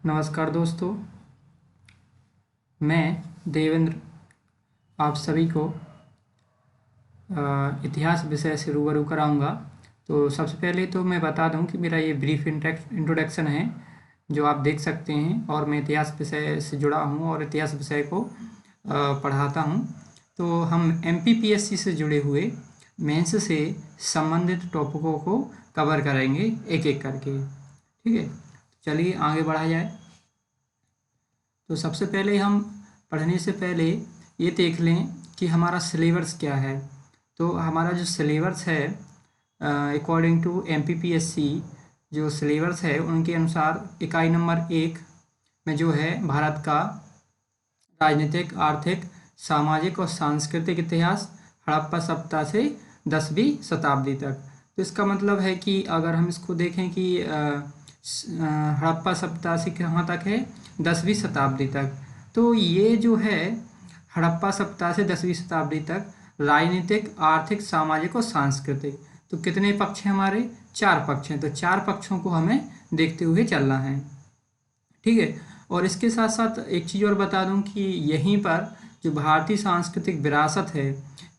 नमस्कार दोस्तों, मैं देवेंद्र आप सभी को इतिहास विषय से रूबरू कराऊंगा। तो सबसे पहले तो मैं बता दूं कि मेरा ये ब्रीफ इंट्रोडक्शन है जो आप देख सकते हैं, और मैं इतिहास विषय से जुड़ा हूं और इतिहास विषय को पढ़ाता हूं। तो हम MPPSC से जुड़े हुए मेंस से संबंधित टॉपिकों को कवर करेंगे एक एक करके। ठीक है, चलिए आगे बढ़ा जाए। तो सबसे पहले हम पढ़ने से पहले ये देख लें कि हमारा सिलेबस क्या है। तो हमारा जो सिलेबस है अकॉर्डिंग टू MPPSC जो सिलेबस है उनके अनुसार इकाई नंबर 1 में जो है भारत का राजनीतिक, आर्थिक, सामाजिक और सांस्कृतिक इतिहास हड़प्पा सभ्यता से 10वीं शताब्दी तक। तो इसका मतलब है कि अगर हम इसको देखें कि हड़प्पा सभ्यता से कहाँ तक है, 10वीं शताब्दी तक। तो ये जो है हड़प्पा सभ्यता से 10वीं शताब्दी तक राजनीतिक, आर्थिक, सामाजिक और सांस्कृतिक, तो कितने पक्ष हैं हमारे? 4 पक्ष हैं। तो 4 पक्षों को हमें देखते हुए चलना है। ठीक है, और इसके साथ साथ एक चीज़ और बता दूं कि यहीं पर जो भारतीय सांस्कृतिक विरासत है,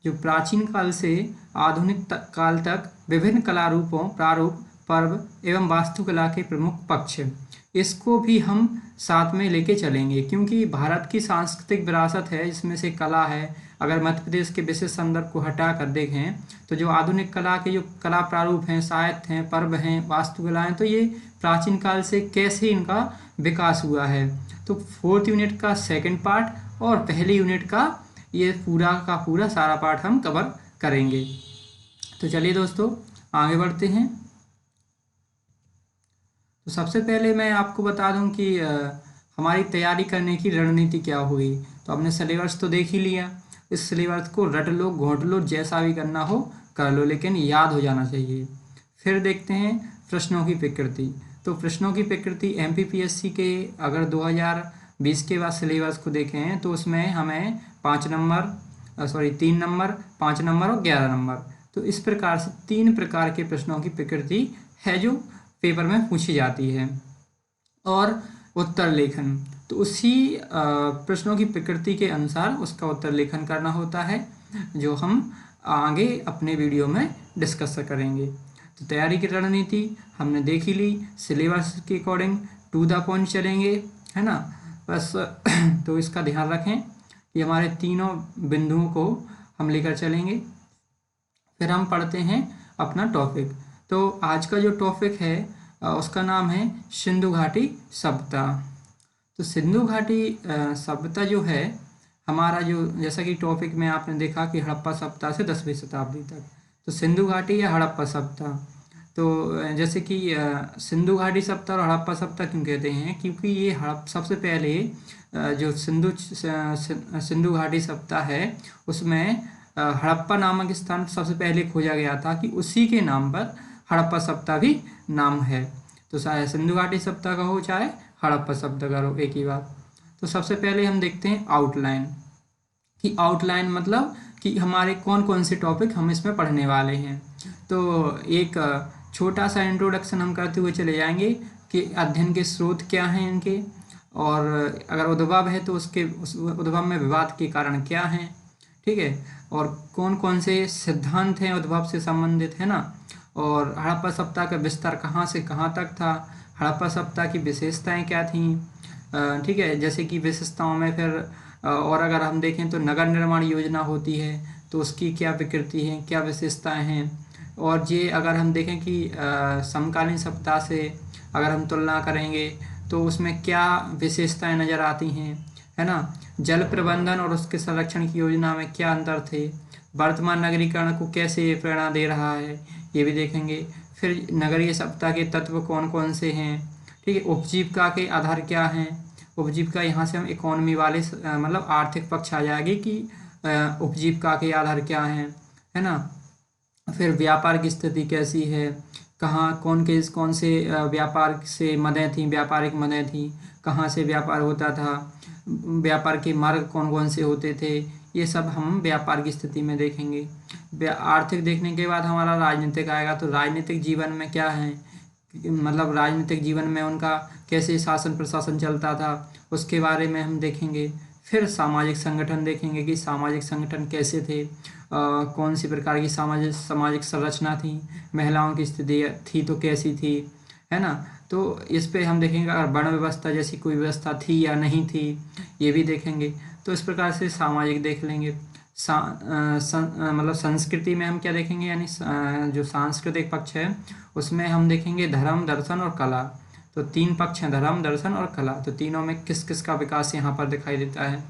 जो प्राचीन काल से आधुनिक काल तक विभिन्न कला रूपों, प्रारूप, पर्व एवं वास्तुकला के प्रमुख पक्ष, इसको भी हम साथ में लेके चलेंगे, क्योंकि भारत की सांस्कृतिक विरासत है जिसमें से कला है। अगर मध्य प्रदेश के विशेष संदर्भ को हटा कर देखें तो जो आधुनिक कला के जो कला प्रारूप हैं, साहित्य हैं, पर्व हैं, वास्तुकला हैं, तो ये प्राचीन काल से कैसे इनका विकास हुआ है। तो 4th यूनिट का सेकंड पार्ट और पहली यूनिट का ये पूरा का पूरा सारा पार्ट हम कवर करेंगे। तो चलिए दोस्तों आगे बढ़ते हैं। तो सबसे पहले मैं आपको बता दूं कि हमारी तैयारी करने की रणनीति क्या हुई। तो हमने सिलेबस तो देख ही लिया। इस सिलेबस को रट लो, घोंट लो, जैसा भी करना हो कर लो, लेकिन याद हो जाना चाहिए। फिर देखते हैं प्रश्नों की प्रकृति। तो प्रश्नों की प्रकृति MPPSC के अगर 2020 के बाद सिलेबस को देखें तो उसमें हमें 3 नंबर, 5 नंबर और 11 नंबर, तो इस प्रकार से 3 प्रकार के प्रश्नों की प्रकृति है जो पेपर में पूछी जाती है। और उत्तर लेखन, तो उसी प्रश्नों की प्रकृति के अनुसार उसका उत्तर लेखन करना होता है, जो हम आगे अपने वीडियो में डिस्कस करेंगे। तो तैयारी की रणनीति हमने देख ही ली। सिलेबस के अकॉर्डिंग टू द पॉइंट चलेंगे, है ना, बस। तो इसका ध्यान रखें कि हमारे तीनों बिंदुओं को हम लेकर चलेंगे। फिर हम पढ़ते हैं अपना टॉपिक। तो आज का जो टॉपिक है उसका नाम है सिंधु घाटी सभ्यता। तो सिंधु घाटी सभ्यता जो है हमारा, जो जैसा कि टॉपिक में आपने देखा कि हड़प्पा सभ्यता से 10वीं शताब्दी तक, तो सिंधु घाटी या हड़प्पा सभ्यता। तो जैसे कि सिंधु घाटी सभ्यता और हड़प्पा सभ्यता क्यों कहते हैं, क्योंकि ये सबसे पहले जो सिंधु घाटी सभ्यता है उसमें हड़प्पा नामक स्थान सबसे पहले खोजा गया था, कि उसी के नाम पर हड़प्पा सभ्यता भी नाम है। तो चाहे सिंधु घाटी सभ्यता का हो चाहे हड़प्पा सभ्यता का हो, एक ही बात। तो सबसे पहले हम देखते हैं आउटलाइन, कि आउटलाइन मतलब कि हमारे कौन कौन से टॉपिक हम इसमें पढ़ने वाले हैं। तो एक छोटा सा इंट्रोडक्शन हम करते हुए चले जाएंगे कि अध्ययन के स्रोत क्या हैं इनके, और अगर उद्भव है तो उस उद्भव में विवाद के कारण क्या हैं, ठीक है, और कौन कौन से सिद्धांत हैं उद्भव से संबंधित, है ना, और हड़प्पा सभ्यता का विस्तार कहाँ से कहाँ तक था, हड़प्पा सभ्यता की विशेषताएं क्या थीं, ठीक है, जैसे कि विशेषताओं में फिर और अगर हम देखें तो नगर निर्माण योजना होती है तो उसकी क्या विकृति है, क्या विशेषताएं हैं, और ये अगर हम देखें कि समकालीन सभ्यता से अगर हम तुलना करेंगे तो उसमें क्या विशेषताएं नज़र आती हैं, है ना, जल प्रबंधन और उसके संरक्षण की योजना में क्या अंतर थे, वर्तमान नगरीकरण को कैसे प्रेरणा दे रहा है, ये भी देखेंगे। फिर नगरीय सभ्यता के तत्व कौन कौन से हैं, ठीक है, उपजीविका के आधार क्या हैं, उपजीविका यहाँ से हम इकोनॉमी वाले मतलब आर्थिक पक्ष आ जाएगी कि उपजीविका के आधार क्या हैं, है ना। फिर व्यापार की स्थिति कैसी है, कहाँ कौन से व्यापार से मदें थीं, व्यापारिक मदें थीं, कहाँ से व्यापार होता था, व्यापार के मार्ग कौन कौन से होते थे, ये सब हम व्यापार की स्थिति में देखेंगे। आर्थिक देखने के बाद हमारा राजनीतिक आएगा, तो राजनीतिक जीवन में क्या है, मतलब राजनीतिक जीवन में उनका कैसे शासन प्रशासन चलता था, उसके बारे में हम देखेंगे। फिर सामाजिक संगठन देखेंगे कि सामाजिक संगठन कैसे थे, कौन सी प्रकार की सामाजिक सामाजिक संरचना थी, महिलाओं की स्थिति थी तो कैसी थी, है ना। तो इस पे हम देखेंगे अगर वर्ण व्यवस्था जैसी कोई व्यवस्था थी या नहीं थी, ये भी देखेंगे। तो इस प्रकार से सामाजिक देख लेंगे। मतलब संस्कृति में हम क्या देखेंगे, यानी जो सांस्कृतिक पक्ष है उसमें हम देखेंगे धर्म, दर्शन और कला। तो 3 पक्ष हैं, धर्म, दर्शन और कला। तो तीनों में किस किस का विकास यहाँ पर दिखाई देता है।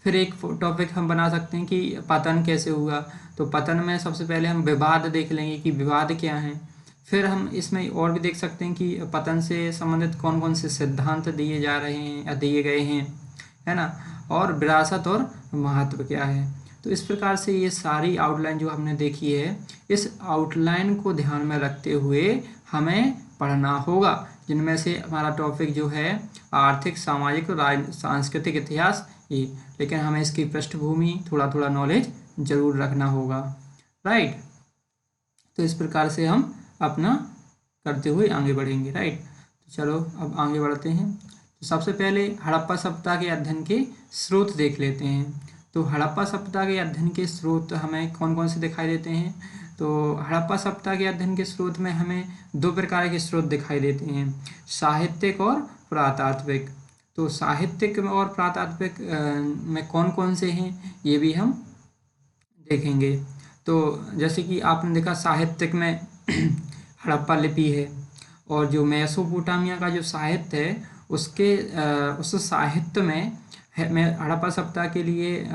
फिर एक टॉपिक हम बना सकते हैं कि पतन कैसे हुआ। तो पतन में सबसे पहले हम विवाद देख लेंगे कि विवाद क्या है। फिर हम इसमें और भी देख सकते हैं कि पतन से संबंधित कौन कौन से सिद्धांत दिए जा रहे हैं या दिए गए हैं, है ना। और विरासत और महत्व क्या है। तो इस प्रकार से ये सारी आउटलाइन जो हमने देखी है, इस आउटलाइन को ध्यान में रखते हुए हमें पढ़ना होगा, जिनमें से हमारा टॉपिक जो है आर्थिक, सामाजिक और सांस्कृतिक इतिहास ये। लेकिन हमें इसकी पृष्ठभूमि थोड़ा थोड़ा नॉलेज जरूर रखना होगा, राइट। तो इस प्रकार से हम अपना करते हुए आगे बढ़ेंगे, राइट। तो चलो अब आगे बढ़ते हैं। तो सबसे पहले हड़प्पा सभ्यता के अध्ययन के स्रोत देख लेते हैं। तो हड़प्पा सभ्यता के अध्ययन के स्रोत हमें कौन कौन से दिखाई देते हैं। तो हड़प्पा सभ्यता के अध्ययन के स्रोत में हमें 2 प्रकार के स्रोत दिखाई देते हैं, साहित्यिक और पुरातात्विक। तो साहित्यिक और पुरातात्विक में कौन कौन से हैं ये भी हम देखेंगे। तो जैसे कि आपने देखा साहित्यिक में हड़प्पा लिपि है, और जो मेसोपोटामिया का जो साहित्य है उस साहित्य में हड़प्पा सभ्यता के लिए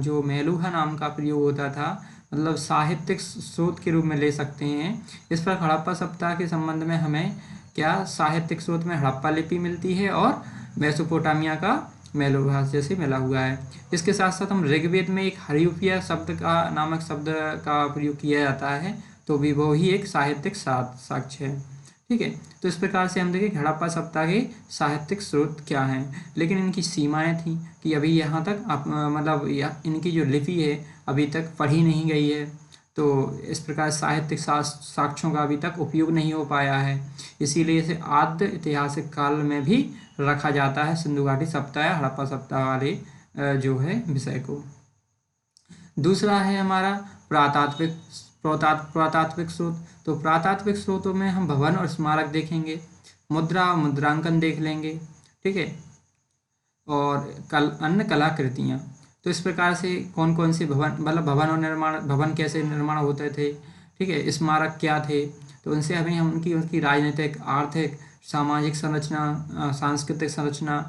जो मेलुहा नाम का प्रयोग होता था, मतलब साहित्यिक स्रोत के रूप में ले सकते हैं। इस पर हड़प्पा सभ्यता के संबंध में हमें क्या साहित्यिक स्रोत में हड़प्पा लिपि मिलती है और मेसोपोटामिया का मेलुहा जैसे मिला हुआ है। इसके साथ साथ हम ऋग्वेद में एक हरिउपिया शब्द का नामक शब्द का प्रयोग किया जाता है, तो भी वो ही एक साहित्यिक साक्ष्य है, ठीक है। तो इस प्रकार से हम देखें हड़प्पा सभ्यता के साहित्यिक स्रोत क्या हैं, लेकिन इनकी सीमाएं थी कि अभी यहाँ तक मतलब इनकी जो लिपि है अभी तक पढ़ी नहीं गई है। तो इस प्रकार साहित्यिक साक्ष्यों का अभी तक उपयोग नहीं हो पाया है, इसीलिए इसे आद्य ऐतिहासिक काल में भी रखा जाता है, सिंधु घाटी सभ्यता या हड़प्पा सभ्यता वाले जो है विषय को। दूसरा है हमारा पुरातात्विक स्रोत। तो पुरातात्विक स्रोतों में हम भवन और स्मारक देखेंगे, मुद्रा और मुद्रांकन देख लेंगे, ठीक है, और अन्य कलाकृतियाँ। तो इस प्रकार से कौन कौन से भवन, मतलब भवन और निर्माण, भवन कैसे निर्माण होते थे, ठीक है, स्मारक क्या थे, तो उनसे हमें हम उनकी राजनीतिक, आर्थिक, सामाजिक संरचना, सांस्कृतिक संरचना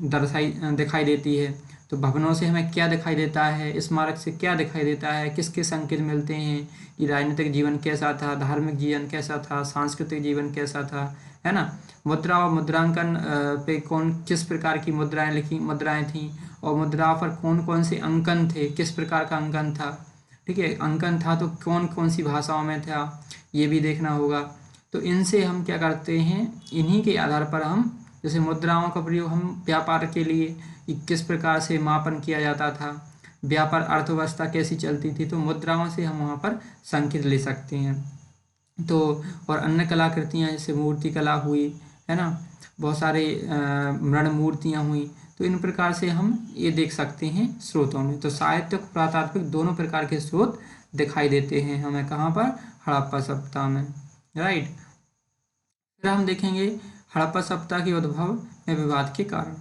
दिखाई देती है। तो भवनों से हमें क्या दिखाई देता है, स्मारक से क्या दिखाई देता है, किसके संकेत मिलते हैं कि राजनीतिक जीवन कैसा था, धार्मिक जीवन कैसा था, सांस्कृतिक जीवन कैसा था, है ना। मुद्रा और मुद्रांकन पे किस प्रकार की मुद्राएं थीं, और मुद्रा पर कौन कौन से अंकन थे, किस प्रकार का अंकन था, ठीक है, अंकन था तो कौन कौन सी भाषाओं में था, ये भी देखना होगा। तो इनसे हम क्या करते हैं, इन्हीं के आधार पर हम, जैसे मुद्राओं का प्रयोग हम व्यापार के लिए कि किस प्रकार से मापन किया जाता था, व्यापार अर्थव्यवस्था कैसी चलती थी, तो मुद्राओं से हम वहाँ पर संकेत ले सकते हैं। तो और अन्य कलाकृतियाँ जैसे मूर्ति कला हुई, है ना, बहुत सारे मृण मूर्तियाँ हुई, तो इन प्रकार से हम ये देख सकते हैं स्रोतों में। तो साहित्यिक, पुरातात्विक दोनों प्रकार के स्रोत दिखाई देते हैं हमें कहाँ पर, हड़प्पा सभ्यता में, राइट। फिर हम देखेंगे हड़प्पा सभ्यता के उद्भव में विवाद के कारण।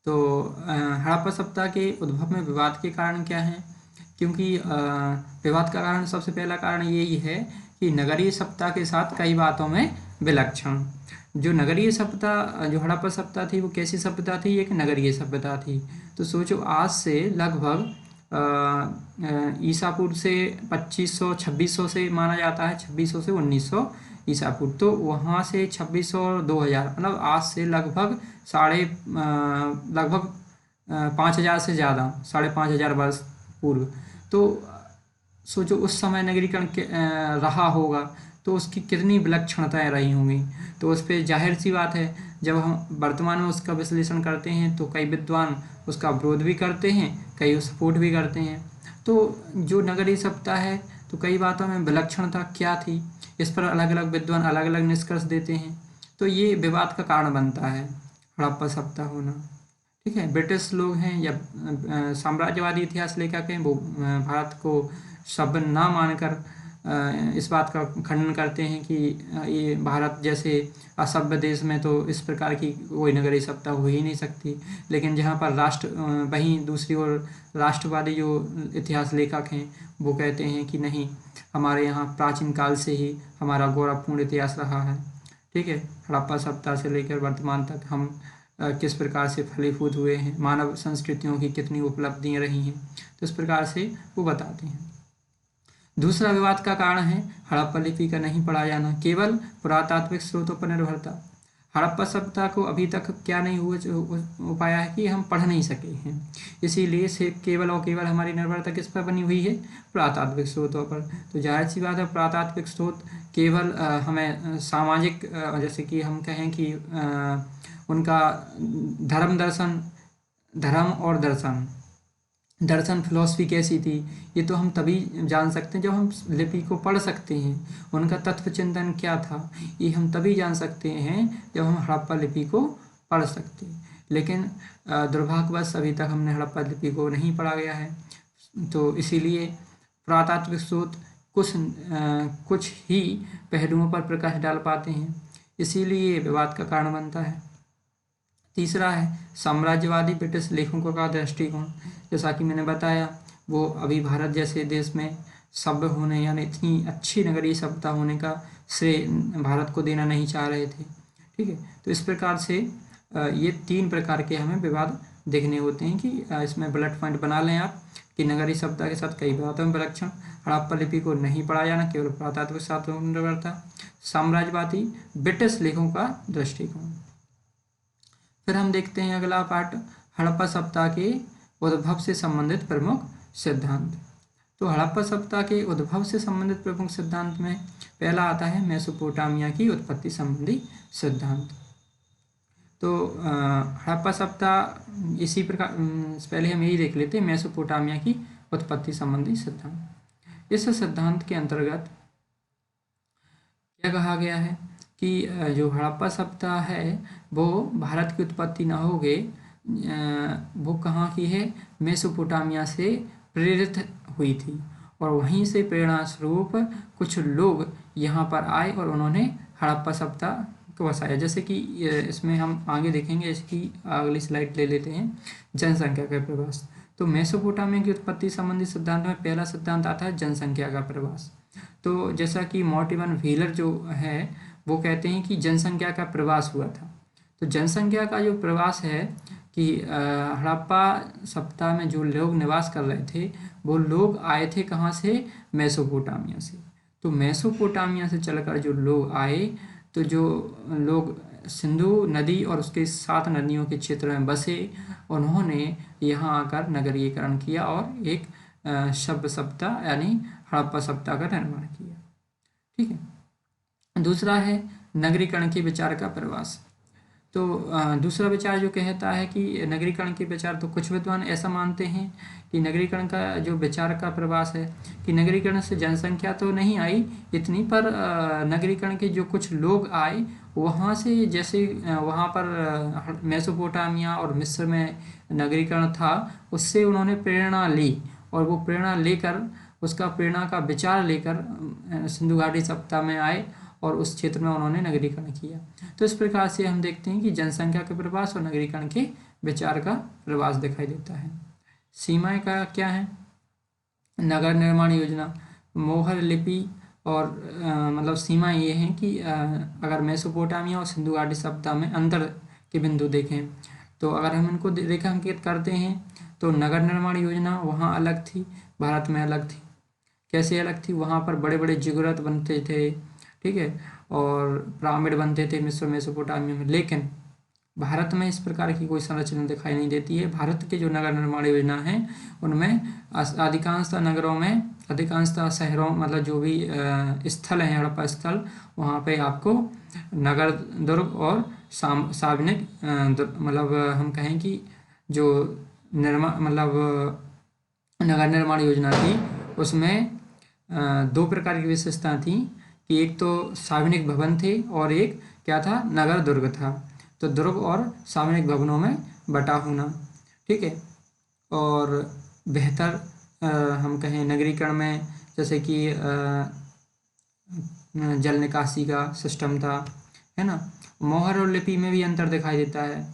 तो हड़प्पा सभ्यता के उद्भव में विवाद के कारण क्या है, क्योंकि विवाद का कारण, सबसे पहला कारण यही है कि नगरीय सभ्यता के साथ कई बातों में विलक्षण। जो नगरीय सभ्यता, जो हड़प्पा सभ्यता थी वो कैसी सभ्यता थी, एक नगरीय सभ्यता थी। तो सोचो आज से लगभग ईसा पूर्व से 2500-2600 से माना जाता है, 2600 से 1900 ईसा पूर्व। तो वहाँ से 2600 और 2000, मतलब आज से लगभग 5000 से ज़्यादा, 5500 वर्ष पूर्व। तो सोचो उस समय नगरीकरण रहा होगा तो उसकी कितनी विलक्षणताएं रही होंगी। तो उस पर जाहिर सी बात है, जब हम वर्तमान में उसका विश्लेषण करते हैं तो कई विद्वान उसका विरोध भी करते हैं, कई सपोर्ट भी करते हैं। तो जो नगरीय सभ्यता है तो कई बातों में विलक्षणता क्या थी, इस पर अलग अलग विद्वान अलग अलग निष्कर्ष देते हैं। तो ये विवाद का कारण बनता है हड़प्पा सभ्यता होना। ठीक है, ब्रिटिश लोग हैं या साम्राज्यवादी इतिहास लेखक हैं, वो भारत को सभ्य ना मानकर इस बात का खंडन करते हैं कि ये भारत जैसे असभ्य देश में तो इस प्रकार की कोई नगरीय सभ्यता हो ही नहीं सकती। लेकिन जहाँ पर वहीं दूसरी ओर राष्ट्रवादी जो इतिहास लेखक हैं वो कहते हैं कि नहीं, हमारे यहाँ प्राचीन काल से ही हमारा गौरवपूर्ण इतिहास रहा है। ठीक है, हड़प्पा सभ्यता से लेकर वर्तमान तक हम किस प्रकार से फलीभूत हुए हैं, मानव संस्कृतियों की कितनी उपलब्धियाँ रही हैं, तो इस प्रकार से वो बताते हैं। दूसरा विवाद का कारण है हड़प्पा लिपि का नहीं पढ़ा जाना, केवल पुरातात्विक स्रोतों पर निर्भरता। हड़प्पा सभ्यता को अभी तक क्या नहीं हो पाया है कि हम पढ़ नहीं सके हैं, इसीलिए से केवल और केवल हमारी निर्भरता किस पर बनी हुई है, पुरातात्विक स्रोतों पर। तो जाहिर सी बात है पुरातात्विक स्रोत केवल हमें सामाजिक जैसे कि हम कहें कि उनका धर्म और दर्शन फिलॉसफी कैसी थी, ये तो हम तभी जान सकते हैं जब हम लिपि को पढ़ सकते हैं। उनका तत्व चिंतन क्या था ये हम तभी जान सकते हैं जब हम हड़प्पा लिपि को पढ़ सकते हैं। लेकिन दुर्भाग्यवश अभी तक हमने हड़प्पा लिपि को नहीं पढ़ा गया है, तो इसीलिए पुरातात्विक स्रोत कुछ ही पहलुओं पर प्रकाश डाल पाते हैं, इसीलिए विवाद का कारण बनता है। तीसरा है साम्राज्यवादी ब्रिटिश लेखकों का दृष्टिकोण। जैसा कि मैंने बताया, वो अभी भारत जैसे देश में सभ्य होने यानी इतनी अच्छी नगरीय सभ्यता होने का श्रेय भारत को देना नहीं चाह रहे थे। ठीक है, तो इस प्रकार से ये 3 प्रकार के हमें विवाद देखने होते हैं कि इसमें बुलेट पॉइंट बना लें आप कि नगरीय सभ्यता के साथ कई बातों में विलक्षण, हड़प्पा लिपि को नहीं पढ़ा जाना, केवल पुरातात्विक स्रोतों पर निर्भरता, साम्राज्यवादी ब्रिटिश लेखकों का दृष्टिकोण। फिर हम देखते हैं अगला पार्ट, हड़प्पा सभ्यता के उद्भव से संबंधित प्रमुख सिद्धांत। तो हड़प्पा सभ्यता के उद्भव से संबंधित प्रमुख सिद्धांत में पहला आता है मेसोपोटामिया की उत्पत्ति संबंधी सिद्धांत। तो हड़प्पा सभ्यता इसी प्रकार पहले हम यही देख लेते हैं, मेसोपोटामिया की उत्पत्ति संबंधी सिद्धांत। इस सिद्धांत के अंतर्गत क्या कहा गया है कि जो हड़प्पा सभ्यता है वो भारत की उत्पत्ति न होगे, वो कहाँ की है, मेसोपोटामिया से प्रेरित हुई थी और वहीं से प्रेरणा स्वरूप कुछ लोग यहाँ पर आए और उन्होंने हड़प्पा सभ्यता को बसाया। जैसे कि इसमें हम आगे देखेंगे, इसकी अगली स्लाइड ले लेते हैं, जनसंख्या का प्रवास। तो मेसोपोटामिया की उत्पत्ति संबंधी सिद्धांत में पहला सिद्धांत आता है जनसंख्या का प्रवास। तो जैसा कि मॉर्टिमर व्हीलर जो है वो कहते हैं कि जनसंख्या का प्रवास हुआ था। तो जनसंख्या का जो प्रवास है कि हड़प्पा सभ्यता में जो लोग निवास कर रहे थे वो लोग आए थे कहाँ से, मेसोपोटामिया से। तो मेसोपोटामिया से चलकर जो लोग आए, तो जो लोग सिंधु नदी और उसके 7 नदियों के क्षेत्र में बसे, उन्होंने यहाँ आकर नगरीकरण किया और एक सभ्य सभ्यता यानी हड़प्पा सभ्यता का निर्माण किया। ठीक है, दूसरा है नगरीकरण के विचार का प्रवास। तो दूसरा विचार जो कहता है कि नगरीकरण के विचार, तो कुछ विद्वान ऐसा मानते हैं कि नगरीकरण का जो विचार का प्रवास है कि नगरीकरण से जनसंख्या तो नहीं आई इतनी, पर नगरीकरण के जो कुछ लोग आए वहाँ से, जैसे वहाँ पर मेसोपोटामिया और मिस्र में नगरीकरण था, उससे उन्होंने प्रेरणा ली और वो प्रेरणा लेकर, उसका प्रेरणा का विचार लेकर सिंधु घाटी सभ्यता में आए और उस क्षेत्र में उन्होंने नगरीकरण किया। तो इस प्रकार से हम देखते हैं कि जनसंख्या के प्रवास और नगरीकरण के विचार का प्रवास दिखाई देता है। सीमाएं का क्या है, नगर निर्माण योजना, मोहर लिपि और मतलब सीमाएं ये हैं कि अगर मेसोपोटामिया और सिंधु घाटी सभ्यता में अंतर के बिंदु देखें, तो अगर हम इनको रेखांकित करते हैं तो नगर निर्माण योजना वहाँ अलग थी, भारत में अलग थी। कैसे अलग थी, वहाँ पर बड़े बड़े जिगुरत बनते थे, ठीक है, और पिरामिड बनते थे मिस्र मेसोपोटामिया में, लेकिन भारत में इस प्रकार की कोई संरचना दिखाई नहीं देती है। भारत के जो नगर निर्माण योजना है उनमें अधिकांशतः नगरों में, अधिकांशतः शहरों, मतलब जो भी स्थल हैं हड़प्पा स्थल, वहाँ पे आपको नगर दुर्ग और सार्वजनिक मतलब हम कहें कि जो नगर निर्माण योजना थी उसमें 2 प्रकार की विशेषता थी कि एक तो सार्वजनिक भवन थे और एक क्या था, नगर दुर्ग था। तो दुर्ग और सार्वजनिक भवनों में बटा होना, ठीक है। और बेहतर हम कहें नगरीकरण में जैसे कि जल निकासी का सिस्टम था, है ना। मोहर और लिपि में भी अंतर दिखाई देता है।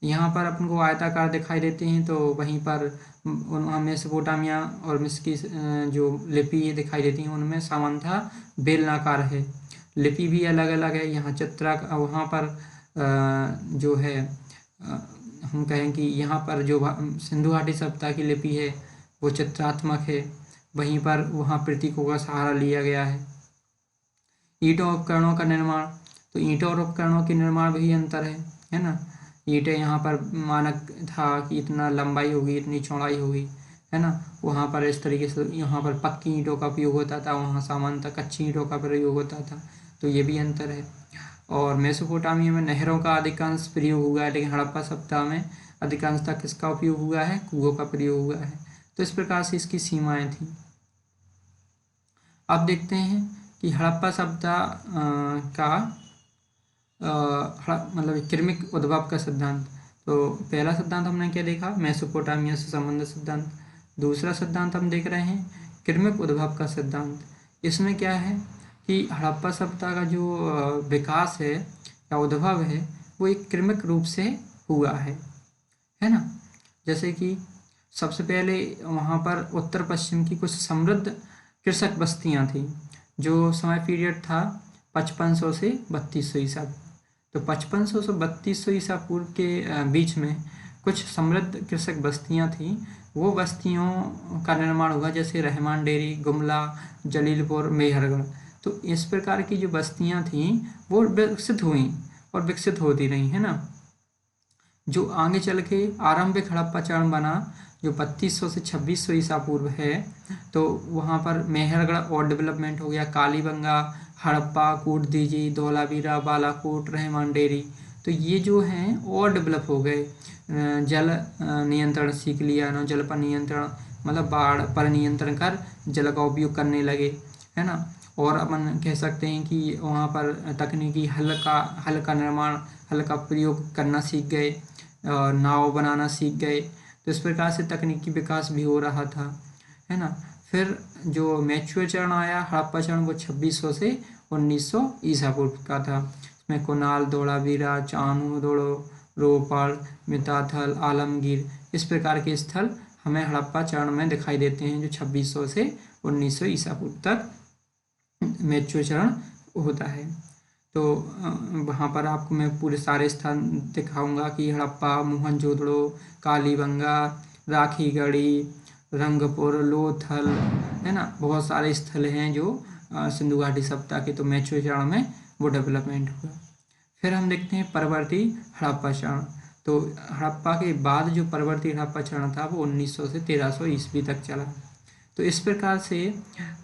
यहाँ पर अपन को आयताकार दिखाई देते हैं, तो वहीं पर मेसोपोटामिया और मिस्र की जो लिपि दिखाई देती हैं उनमें सामान्यतः बेलनाकार है। लिपि भी अलग अलग है। यहाँ वहाँ पर जो है हम कहें कि यहाँ पर जो सिंधु घाटी सभ्यता की लिपि है वो चित्रात्मक है, वहीं पर वहाँ प्रतीकों का सहारा लिया गया है। ईंटों उपकरणों का निर्माण, तो ईंटों और उपकरणों के निर्माण भी अंतर है ना। ईंटें यहाँ पर मानक था कि इतना लंबाई होगी, इतनी चौड़ाई होगी, है ना। वहाँ पर इस तरीके से यहाँ पर पक्की ईंटों का उपयोग होता था, वहाँ सामान्यतः कच्ची ईंटों का प्रयोग होता था। तो ये भी अंतर है। और मेसोपोटामिया में नहरों का अधिकांश प्रयोग हुआ है, लेकिन हड़प्पा सभ्यता में अधिकांशतः किसका उपयोग हुआ है, कुओं का प्रयोग हुआ है। तो इस प्रकार से इसकी सीमाएं थी। अब देखते हैं कि हड़प्पा सभ्यता का मतलब क्रमिक उद्भव का सिद्धांत। तो पहला सिद्धांत हमने क्या देखा, मेसोपोटामिया से संबंधित सिद्धांत। दूसरा सिद्धांत हम देख रहे हैं क्रमिक उद्भव का सिद्धांत। इसमें क्या है कि हड़प्पा सभ्यता का जो विकास है या उद्भव है वो एक क्रमिक रूप से हुआ है ना। जैसे कि सबसे पहले वहाँ पर उत्तर पश्चिम की कुछ समृद्ध कृषक बस्तियाँ थी, जो समय पीरियड था 5500 से 3200 ईसा। तो 5500 से 3200 ईसा पूर्व के बीच में कुछ समृद्ध कृषक बस्तियाँ थीं। वो बस्तियों का निर्माण हुआ, जैसे रहमान डेरी, गुमला, जलीलपुर, मेहरगढ़। तो इस प्रकार की जो बस्तियाँ थीं वो विकसित हुई और विकसित होती रही, है ना। जो आगे चल के आरंभिक हड़प्पा चरण बना, जो 3200 से 2600 ईसा पूर्व है, तो वहाँ पर मेहरगढ़ और डेवलपमेंट हो गया, कालीबंगा, हड़प्पा, कोटदीजी, धौलावीरा, बालाकोट, रहमान डेरी। तो ये जो हैं और डेवलप हो गए। जल नियंत्रण सीख लिया ना, जल पर नियंत्रण मतलब बाढ़ पर नियंत्रण कर जल का उपयोग करने लगे, है ना। और अपन कह सकते हैं कि वहाँ पर तकनीकी हल का निर्माण, हल का प्रयोग करना सीख गए, नाव बनाना सीख गए। तो इस प्रकार से तकनीकी विकास भी हो रहा था, है ना। फिर जो मैच्योर चरण आया हड़प्पा चरण, वो 2600 से 1900 ईसा पूर्व का था। इसमें कुनाल, धोलावीरा, चानू, दोड़ो, रोपड़, मिताथल, आलमगीर, इस प्रकार के स्थल हमें हड़प्पा चरण में दिखाई देते हैं, जो 2600 से 1900 ईसा पूर्व तक मैच्योर चरण होता है। तो वहाँ पर आपको मैं पूरे सारे स्थान दिखाऊंगा कि हड़प्पा, मोहनजोदड़ो, कालीबंगा, राखीगढ़ी, रंगपुर, लोथल, है ना। बहुत सारे स्थल हैं जो सिंधु घाटी सभ्यता के तो मैच्योर चरण में वो डेवलपमेंट हुआ। फिर हम देखते हैं परवर्ती हड़प्पा चरण। तो हड़प्पा के बाद जो परवर्ती हड़प्पा चरण था वो 1900 से 1300 ईस्वी तक चला। तो इस प्रकार से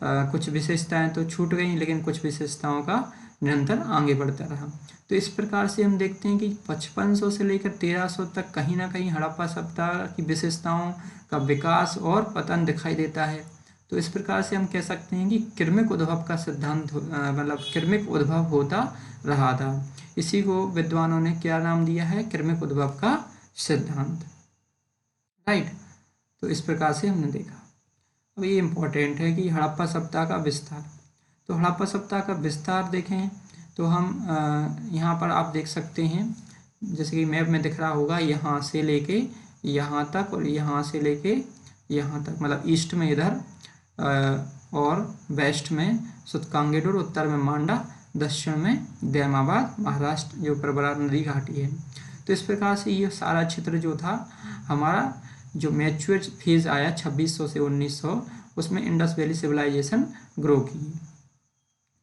कुछ विशेषताएं तो छूट गई, लेकिन कुछ विशेषताओं का निरंतर आगे बढ़ता रहा। तो इस प्रकार से हम देखते हैं कि 5500 से लेकर 1300 तक कहीं ना कहीं हड़प्पा सभ्यता की विशेषताओं का विकास और पतन दिखाई देता है। तो इस प्रकार से हम कह सकते हैं कि क्रमिक उद्भव का सिद्धांत मतलब क्रमिक उद्भव होता रहा था। इसी को विद्वानों ने क्या नाम दिया है, क्रमिक उद्भव का सिद्धांत, राइट। तो इस प्रकार से हमने देखा। अब ये इम्पोर्टेंट है कि हड़प्पा सभ्यता का विस्तार। तो हड़प्पा सभ्यता का विस्तार देखें तो हम यहाँ पर आप देख सकते हैं, जैसे कि मैप में दिख रहा होगा, यहाँ से लेके यहाँ तक और यहाँ से लेके यहाँ तक, मतलब ईस्ट में इधर और वेस्ट में सुतकांगेडोर, उत्तर में मांडा, दक्षिण में दैमाबाद, महाराष्ट्र, जो प्रवरा नदी घाटी है। तो इस प्रकार से ये सारा क्षेत्र जो था हमारा, जो मैच्योर फेज आया 2600 से 1900, उसमें इंडस वैली सिविलाइजेशन ग्रो की,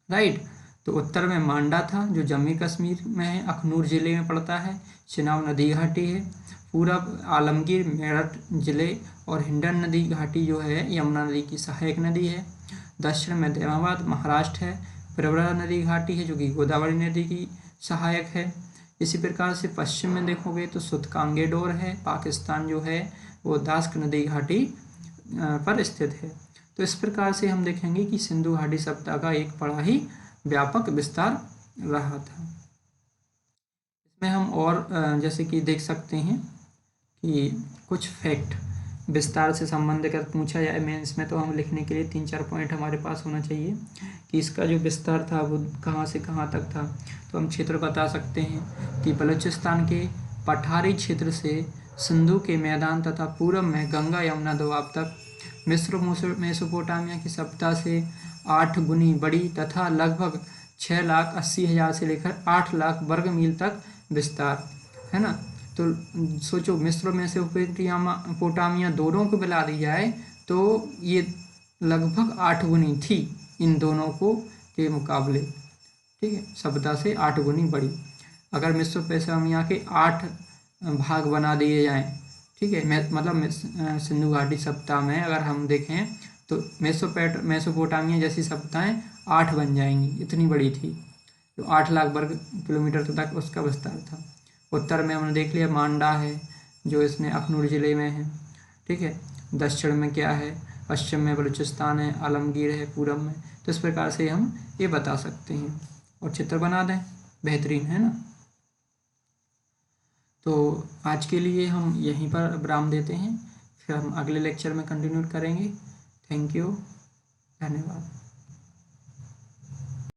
राइट। तो उत्तर में मांडा था, जो जम्मू कश्मीर में है, अखनूर जिले में पड़ता है, चिनाब नदी घाटी है। पूरब आलमगीर, मेरठ जिले और हिंडन नदी घाटी जो है यमुना नदी की सहायक नदी है। दक्षिण में दैमाबाद, महाराष्ट्र है। प्रवरा नदी घाटी है, जो कि गोदावरी नदी की सहायक है। इसी प्रकार से पश्चिम में देखोगे तो सुतकांगेडोर है, पाकिस्तान जो है वो दास्क नदी घाटी पर स्थित है। तो इस प्रकार से हम देखेंगे कि सिंधु घाटी सभ्यता का एक बड़ा ही व्यापक विस्तार रहा था। इसमें हम और जैसे कि देख सकते हैं कि कुछ फैक्ट विस्तार से संबंध कर पूछा जाए मेंस में, तो हम लिखने के लिए 3-4 पॉइंट हमारे पास होना चाहिए कि इसका जो विस्तार था वो कहाँ से कहाँ तक था। तो हम क्षेत्र बता सकते हैं कि बलूचिस्तान के पठारी क्षेत्र से सिंधु के मैदान तथा पूर्व में गंगा यमुना दोआब तक, मिस्र मेसोपोटामिया की सभ्यता से 8 गुनी बड़ी तथा लगभग 6,80,000 से लेकर 8 लाख वर्ग मील तक विस्तार है ना। तो सोचो मिस्र मेसोपोटामिया दोनों को मिला दी जाए तो ये लगभग 8 गुनी थी इन दोनों को के मुकाबले, ठीक है, सभ्यता से 8 गुनी बड़ी। अगर मेसोपोटामिया के 8 भाग बना दिए जाएं, ठीक है, मतलब सिंधु घाटी सभ्यता में अगर हम देखें तो मेसोपोटामिया जैसी सभ्यताएं 8 बन जाएंगी, इतनी बड़ी थी। तो 8 लाख वर्ग किलोमीटर तक उसका विस्तार था। उत्तर में हमने देख लिया मांडा है जो इसमें अखनूर ज़िले में है, ठीक है। दक्षिण में क्या है, पश्चिम में बलूचिस्तान है, आलमगीर है पूरब में। तो इस प्रकार से हम ये बता सकते हैं और चित्र बना दें, बेहतरीन है ना। तो आज के लिए हम यहीं पर विराम देते हैं, फिर हम अगले लेक्चर में कंटिन्यू करेंगे। थैंक यू, धन्यवाद।